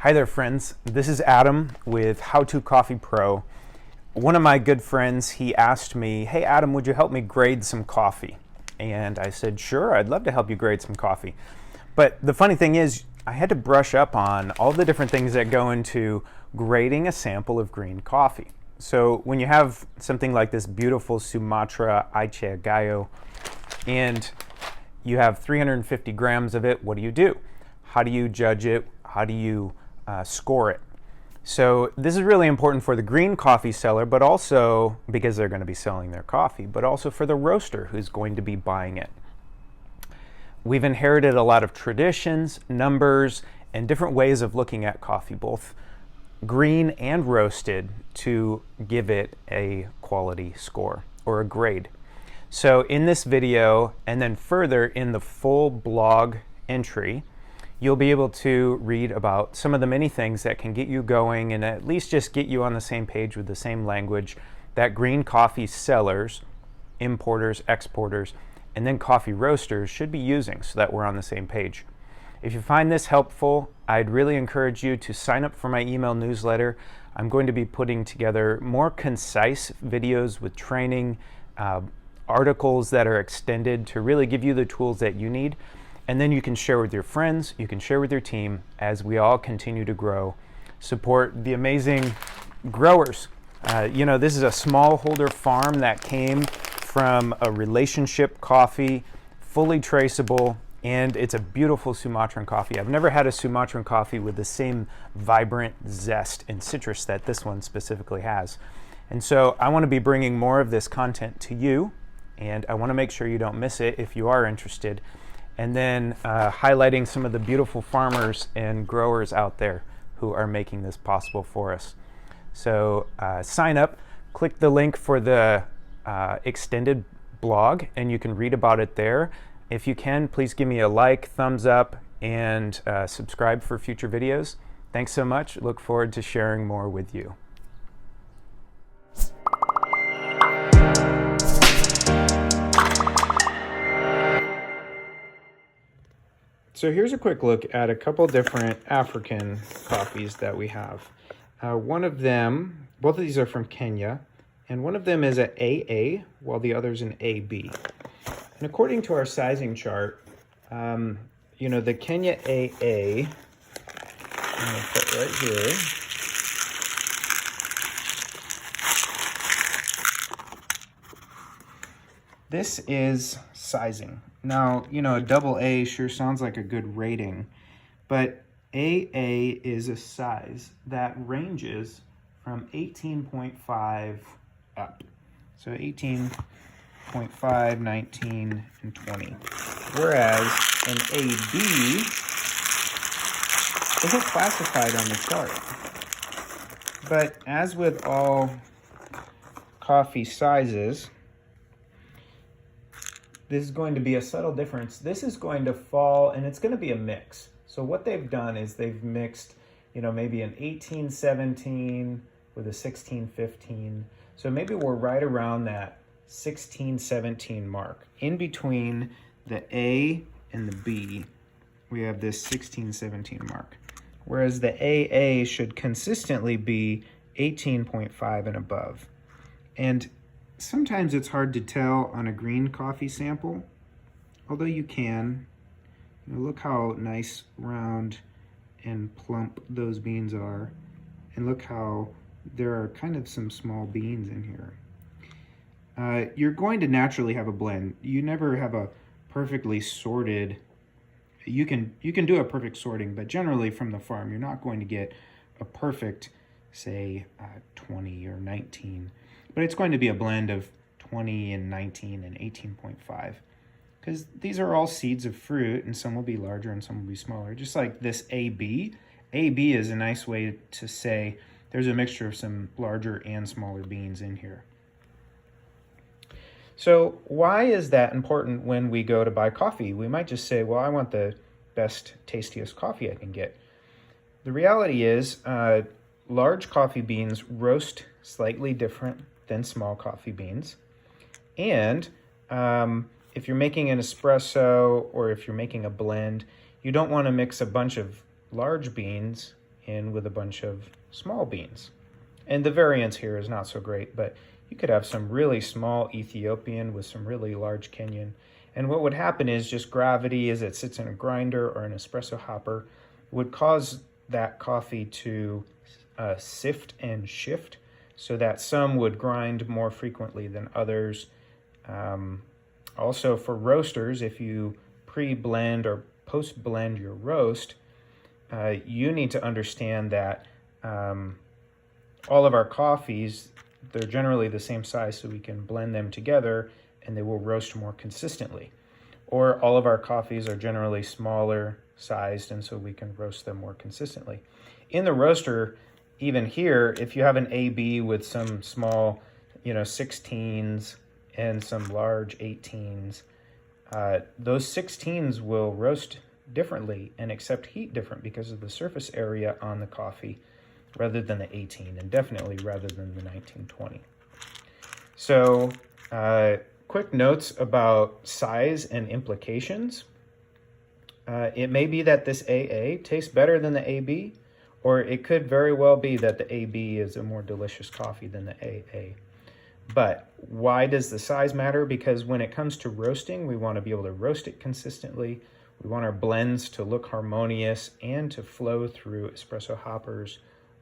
Hi there, friends. This is Adam with How To Coffee Pro. One of my good friends, he asked me, hey Adam, would you help me grade some coffee? And I said, sure, I'd love to help you grade some coffee. But the funny thing is, I had to brush up on all the different things that go into grading a sample of green coffee. So when you have something like this beautiful Sumatra Aceh Gayo and you have 350 grams of it, what do? How do you judge it? How do you score it? So this is really important for the green coffee seller, but also because they're going to be selling their coffee, but also for the roaster who's going to be buying it. We've inherited a lot of traditions, numbers, and different ways of looking at coffee, both green and roasted, to give it a quality score or a grade. So in this video, and then further in the full blog entry, you'll be able to read about some of the many things that can get you going and at least just get you on the same page with the same language that green coffee sellers, importers, exporters, and then coffee roasters should be using so that we're on the same page. If you find this helpful, I'd really encourage you to sign up for my email newsletter. I'm going to be putting together more concise videos with training, articles that are extended to really give you the tools that you need. And then you can share with your friends, you can share with your team as we all continue to grow. Support the amazing growers. This is a smallholder farm that came from a relationship coffee, fully traceable, and it's a beautiful Sumatran coffee. I've never had a Sumatran coffee with the same vibrant zest and citrus that this one specifically has. And so I want to be bringing more of this content to you, and I want to make sure you don't miss it if you are interested. And then highlighting some of the beautiful farmers and growers out there who are making this possible for us. So sign up, click the link for the extended blog, and you can read about it there. If you can, please give me a like, thumbs up, and subscribe for future videos. Thanks so much. Look forward to sharing more with you. So here's a quick look at a couple different African coffees that we have. One of them, both of these are from Kenya, and one of them is an AA, while the other is an AB. And according to our sizing chart, the Kenya AA, I'm going to put right here. This is sizing. Now, a double A sure sounds like a good rating, but AA is a size that ranges from 18.5 up. So 18.5, 19, and 20. Whereas an AB isn't classified on the chart. But as with all coffee sizes, this is going to be a subtle difference. This is going to fall, and it's going to be a mix. So what they've done is they've mixed, maybe an 1817 with a 1615. So maybe we're right around that 1617 mark. In between the A and the B, we have this 1617 mark. Whereas the AA should consistently be 18.5 and above. And sometimes it's hard to tell on a green coffee sample, although you can. Look how nice, round, and plump those beans are. And look how there are kind of some small beans in here. You're going to naturally have a blend. You never have a perfectly sorted, you can do a perfect sorting, but generally from the farm, you're not going to get a perfect, say, 20 or 19. But it's going to be a blend of 20 and 19 and 18.5 because these are all seeds of fruit, and some will be larger and some will be smaller. Just like this AB. AB is a nice way to say there's a mixture of some larger and smaller beans in here. So why is that important when we go to buy coffee? We might just say, well, I want the best, tastiest coffee I can get. The reality is large coffee beans roast slightly different than small coffee beans. And if you're making an espresso or if you're making a blend, you don't want to mix a bunch of large beans in with a bunch of small beans. And the variance here is not so great, but you could have some really small Ethiopian with some really large Kenyan. And what would happen is just gravity as it sits in a grinder or an espresso hopper would cause that coffee to sift and shift so that some would grind more frequently than others. Also for roasters, if you pre-blend or post-blend your roast, you need to understand that all of our coffees, they're generally the same size, so we can blend them together and they will roast more consistently. Or all of our coffees are generally smaller sized, and so we can roast them more consistently. In the roaster, even here, if you have an AB with some small, 16s and some large 18s, those 16s will roast differently and accept heat different because of the surface area on the coffee rather than the 18, and definitely rather than the 1920. So quick notes about size and implications. It may be that this AA tastes better than the AB, or it could very well be that the AB is a more delicious coffee than the AA. But why does the size matter? Because when it comes to roasting, we want to be able to roast it consistently. We want our blends to look harmonious and to flow through espresso hoppers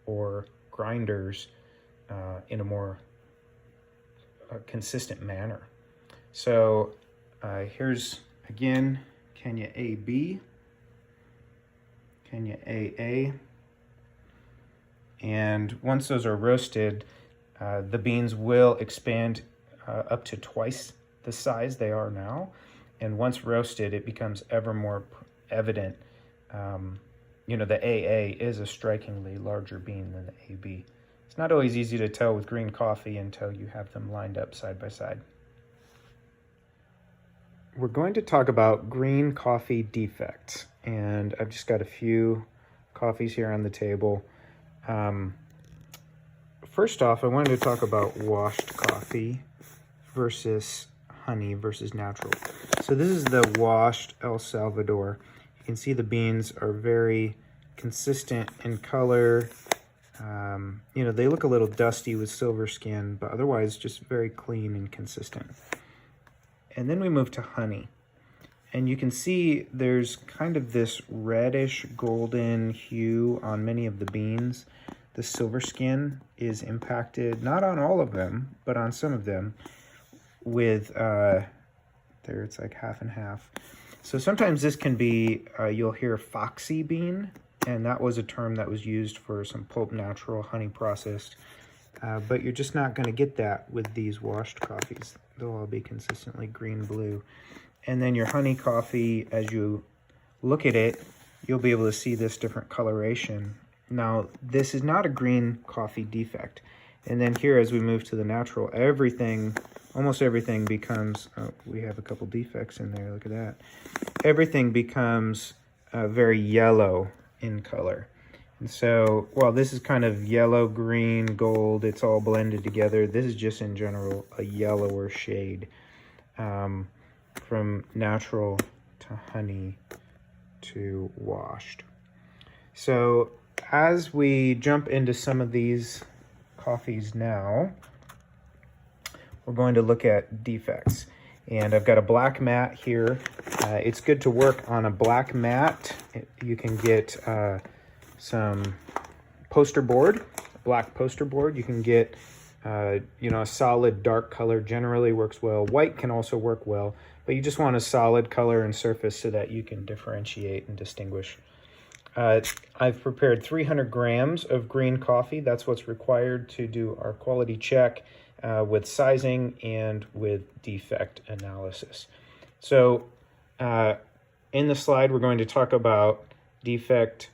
or grinders in a more consistent manner. So here's, again, Kenya AB, Kenya AA. And once those are roasted, the beans will expand up to twice the size they are now. And once roasted, it becomes ever more evident. The AA is a strikingly larger bean than the AB. It's not always easy to tell with green coffee until you have them lined up side by side. We're going to talk about green coffee defects, and I've just got a few coffees here on the table. First off, I wanted to talk about washed coffee versus honey versus natural. So this is the washed El Salvador. You can see the beans are very consistent in color. They look a little dusty with silver skin, but otherwise just very clean and consistent. And then we move to honey. And you can see there's kind of this reddish golden hue on many of the beans. The silver skin is impacted, not on all of them, but on some of them with, there it's like half and half. So sometimes this can be, you'll hear foxy bean, and that was a term that was used for some pulp natural honey processed. But you're just not going to get that with these washed coffees. They'll all be consistently green-blue. And then your honey coffee, as you look at it, you'll be able to see this different coloration. Now, this is not a green coffee defect. And then here, as we move to the natural, almost everything becomes, we have a couple defects in there, look at that. Everything becomes very yellow in color. And so, while this is kind of yellow, green, gold, it's all blended together, this is just in general a yellower shade from natural to honey to washed. So, as we jump into some of these coffees now, we're going to look at defects. And I've got a black mat here. It's good to work on a black mat. You can get some poster board, black poster board. You can get, a solid dark color generally works well. White can also work well, but you just want a solid color and surface so that you can differentiate and distinguish. I've prepared 300 grams of green coffee. That's what's required to do our quality check with sizing and with defect analysis. So in the slide, we're going to talk about defect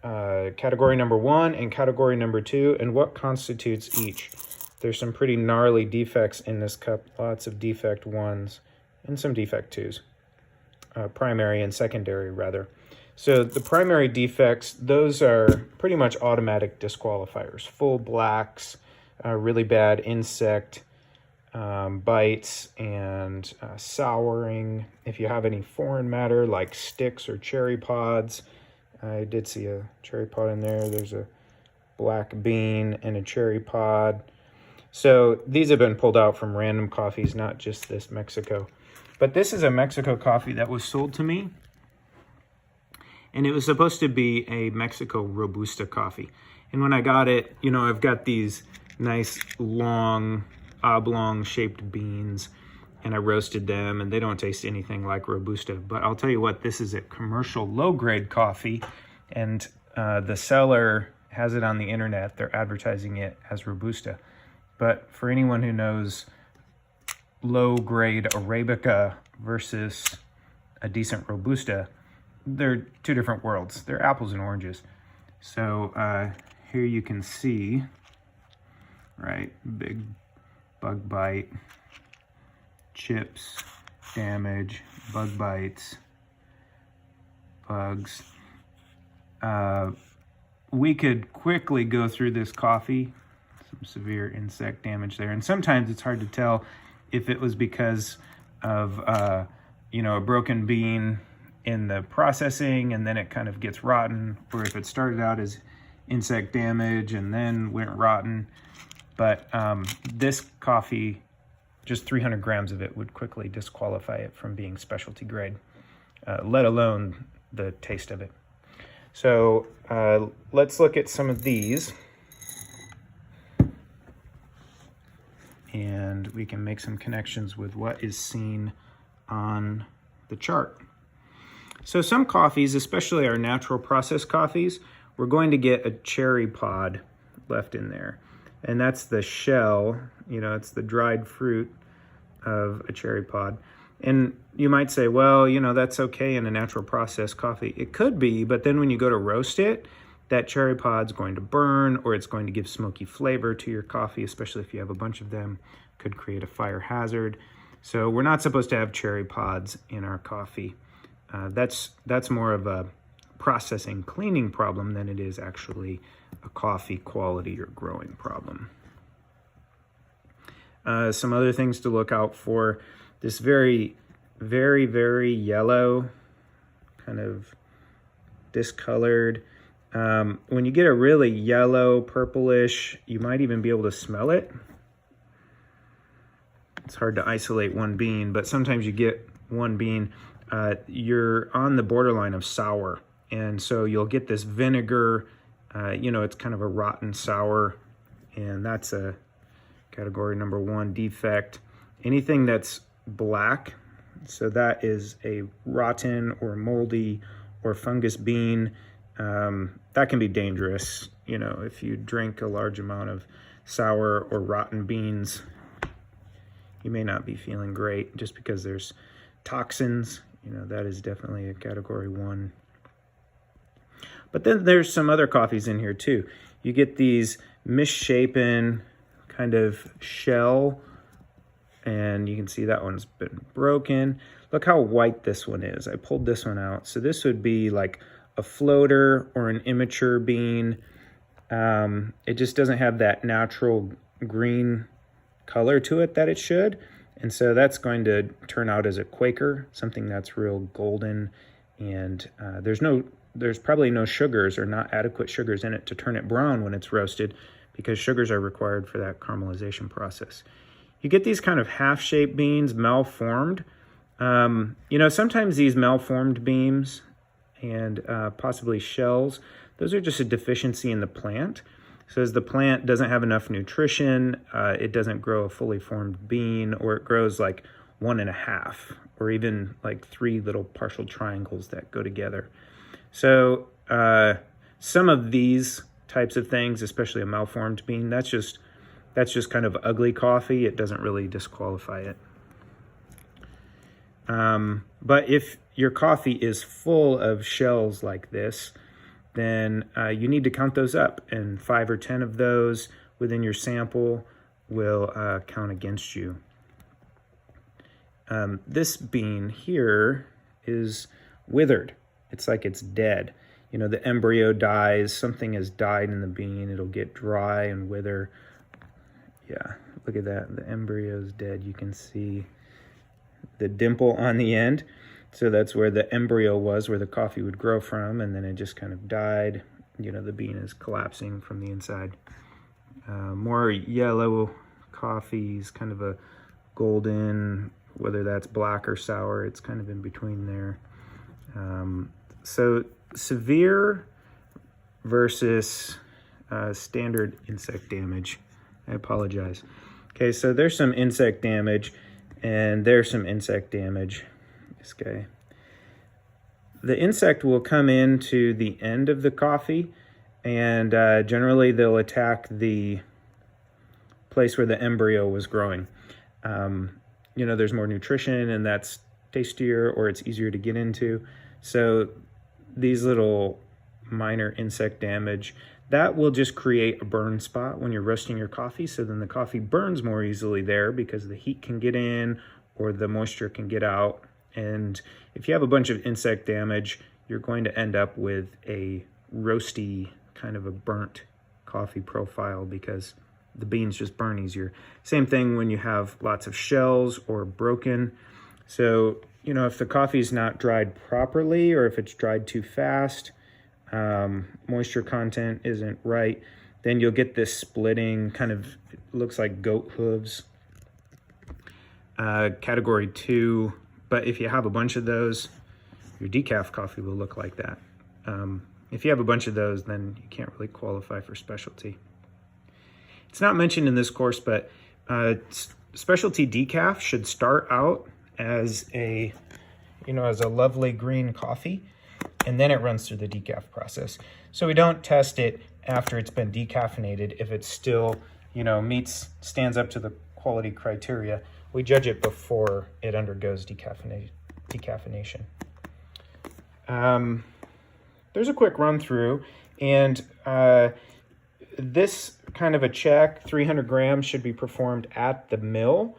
category number 1 and category number 2 and what constitutes each. There's some pretty gnarly defects in this cup, lots of defect 1s and some defect 2s, primary and secondary rather. So the primary defects, those are pretty much automatic disqualifiers. Full blacks, really bad insect bites, and souring. If you have any foreign matter like sticks or cherry pods, I did see a cherry pod in there. There's a black bean and a cherry pod. So these have been pulled out from random coffees, not just this Mexico. But this is a Mexico coffee that was sold to me. And it was supposed to be a Mexico Robusta coffee. And when I got it, you know, I've got these nice long oblong shaped beans, and I roasted them, and they don't taste anything like Robusta. But I'll tell you what, this is a commercial low-grade coffee, and the seller has it on the internet. They're advertising it as Robusta. But for anyone who knows low-grade Arabica versus a decent Robusta, they're two different worlds. They're apples and oranges. So here you can see, right, big bug bite, chips, damage, bug bites, bugs. We could quickly go through this coffee, some severe insect damage there. And sometimes it's hard to tell if it was because of, you know, a broken bean in the processing and then it kind of gets rotten, or if it started out as insect damage and then went rotten. But this coffee, just 300 grams of it would quickly disqualify it from being specialty grade, let alone the taste of it. So let's look at some of these, and we can make some connections with what is seen on the chart. So some coffees, especially our natural process coffees, we're going to get a cherry pod left in there. And that's the shell, you know, it's the dried fruit of a cherry pod. And you might say, well, you know, that's okay in a natural process coffee. It could be, but then when you go to roast it, that cherry pod's going to burn, or it's going to give smoky flavor to your coffee, especially if you have a bunch of them. Could create a fire hazard. So we're not supposed to have cherry pods in our coffee. That's more of a processing cleaning problem than it is actually a coffee quality or growing problem. Some other things to look out for: this very, very, very yellow, kind of discolored. When you get a really yellow, purplish, you might even be able to smell it. It's hard to isolate one bean, but sometimes you get one bean, you're on the borderline of sour. And so you'll get this vinegar, you know, it's kind of a rotten sour, and that's a category number 1 defect. Anything that's black, so that is a rotten or moldy or fungus bean. That can be dangerous. You know, if you drink a large amount of sour or rotten beans, you may not be feeling great just because there's toxins. You know, that is definitely a category 1. But then there's some other coffees in here too. You get these misshapen kind of shell, and you can see that one's been broken. Look how white this one is. I pulled this one out. So this would be like a floater or an immature bean. It just doesn't have that natural green color to it that it should. And so that's going to turn out as a Quaker, something that's real golden, and there's probably no sugars or not adequate sugars in it to turn it brown when it's roasted, because sugars are required for that caramelization process. You get these kind of half-shaped beans, malformed. You know, sometimes these malformed beans and possibly shells, those are just a deficiency in the plant. So as the plant doesn't have enough nutrition, it doesn't grow a fully formed bean, or it grows like 1.5, or even like 3 little partial triangles that go together. So some of these types of things, especially a malformed bean, that's just kind of ugly coffee. It doesn't really disqualify it. But if your coffee is full of shells like this, then you need to count those up, and 5 or 10 of those within your sample will count against you. This bean here is withered. It's like it's dead. You know, the embryo dies, something has died in the bean, it'll get dry and wither. Yeah, look at that, the embryo's dead. You can see the dimple on the end. So that's where the embryo was, where the coffee would grow from, and then it just kind of died. You know, the bean is collapsing from the inside. More yellow coffees, kind of a golden, whether that's black or sour, it's kind of in between there. So severe versus standard insect damage. I apologize. Okay, so there's some insect damage, and there's some insect damage. This guy. The insect will come into the end of the coffee, and generally they'll attack the place where the embryo was growing. You know, there's more nutrition, and that's tastier, or it's easier to get into. So these little minor insect damage, that will just create a burn spot when you're roasting your coffee. So then the coffee burns more easily there because the heat can get in or the moisture can get out. And if you have a bunch of insect damage, you're going to end up with a roasty, kind of a burnt coffee profile because the beans just burn easier. Same thing when you have lots of shells or broken. So, you know, if the coffee is not dried properly, or if it's dried too fast, moisture content isn't right, then you'll get this splitting, kind of looks like goat hooves. Category 2, but if you have a bunch of those, your decaf coffee will look like that. If you have a bunch of those, then you can't really qualify for specialty. It's not mentioned in this course, but specialty decaf should start out as a, as a lovely green coffee, and then it runs through the decaf process. So we don't test it after it's been decaffeinated. If it still, stands up to the quality criteria, we judge it before it undergoes decaffeination. There's a quick run through, and this kind of a check, 300 grams, should be performed at the mill.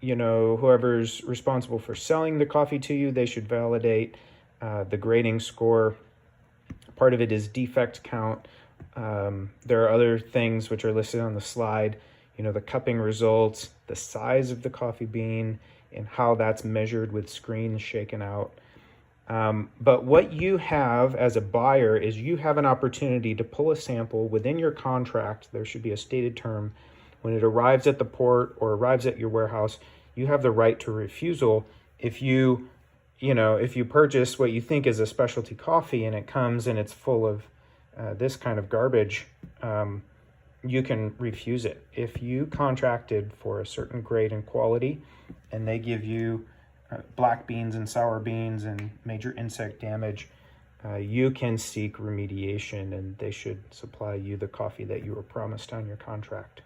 Whoever's responsible for selling the coffee to you, they should validate the grading score. Part of it is defect count. There are other things which are listed on the slide, the cupping results, the size of the coffee bean, and how that's measured with screens shaken out. But what you have as a buyer is you have an opportunity to pull a sample within your contract. There should be a stated term. When it arrives at the port or arrives at your warehouse, you have the right to refusal. If you purchase what you think is a specialty coffee and it comes and it's full of this kind of garbage, you can refuse it. If you contracted for a certain grade and quality and they give you black beans and sour beans and major insect damage, you can seek remediation, and they should supply you the coffee that you were promised on your contract.